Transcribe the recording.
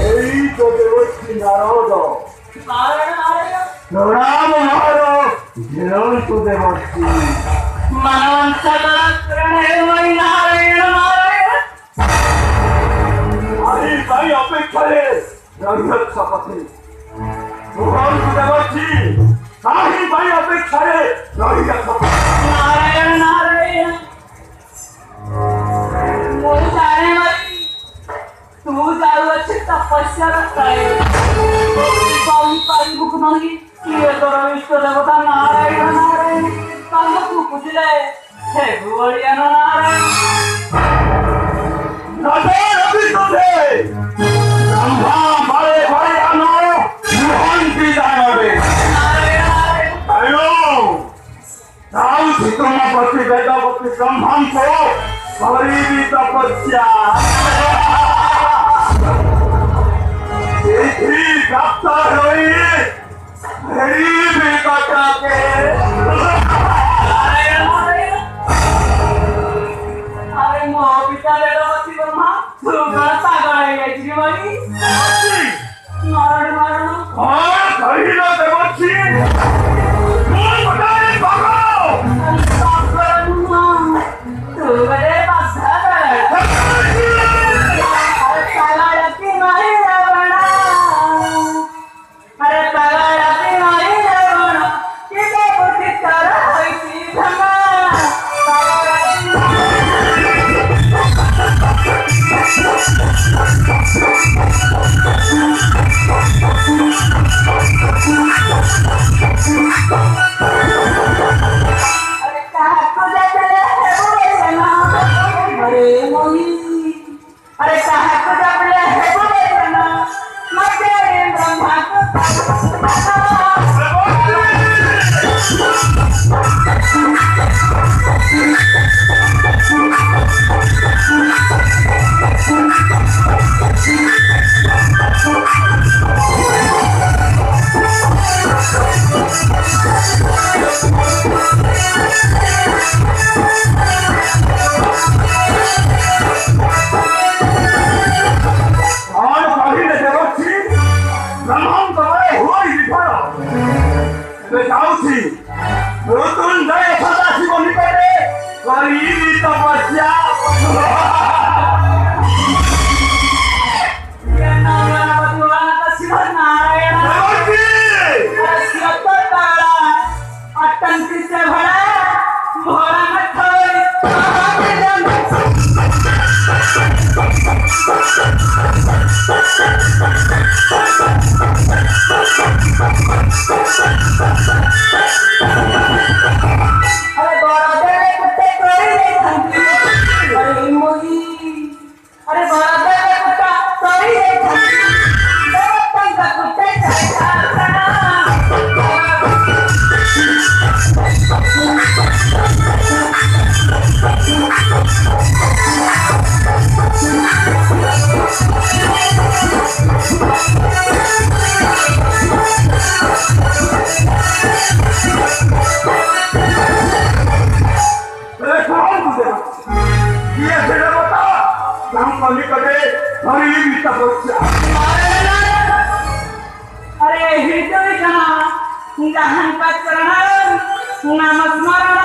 এই তো দেবশ্রী নারদ নারায়ণ নারায়ণ প্রণাম মহার জয়ন্তু দেবশ্রী নারায়ণ নারায়ণ আমি ভাই অপেক্ষায় রঘুরক্ষ পথে জয়ন্তু দেবশ্রী আমি ভাই অপেক্ষায় রঘুরক্ষ পথে नारायण नारायण ମୁଁ ଜାଣେ ଭାଇ ତୁ ଯାଉଅଛୁ ତପସ୍ୟା ରସ୍ତାରେ କହିପାରିବୁ କି ନାହିଁ କିଏ ତୋର ଇଷ୍ଟ ଦେବତା ନାରାୟଣ ନାରାୟଣ କାହାକୁ ବୁଝିଲେ ହେବୁ ବଳିଆନ ନାରାୟଣ ରବି ତୁମେ ବ୍ରହ୍ମା ବାଳେ ବାଳେ ଆନ ମୁହନ୍ତି ଦାନବେ ନାରାୟଣ ନାରାୟଣ ଯାଉଛି ତୁମ ପ୍ରତି ବେଦପତି ବ୍ରହ୍ମାଙ୍କ କରିବି ତପସ୍ୟା ଏଠି ପ୍ରାପ୍ତ ହୋଇ ଫେରିବି କଟକେ ନାରାୟଣ ନାରାୟଣ ଆରେ ମୋ ପିତା ବେଦବତୀ ବ୍ରହ୍ମା ତୁ କଣ ପାଗଳ ହେଇଯାଇଛୁ ଭାଇ ନାରାୟଣ ନାରାୟଣ କଣ କହିଲ ଦେବଶ୍ରୀ ମୁଁ ଗୋଟାଏ ପାଗଳ अरे काहे को जबले है बोले ना मजे ब्रह्मा को ଯାଉଛି ନୂତନ ଜୟ ସଦାଶିବ ନିକଟରେ କରିବି ତପସ୍ୟା नारायण अटंकी से भरा भोला अरे बड़े कुत्ते कोई नहीं थी अरे मोही अरे बड़े कुत्ता कोई नहीं थी तंग कुत्ते निकटे हरी तपस्या अरे हृदय जना जहां का चरण नाम स्मरण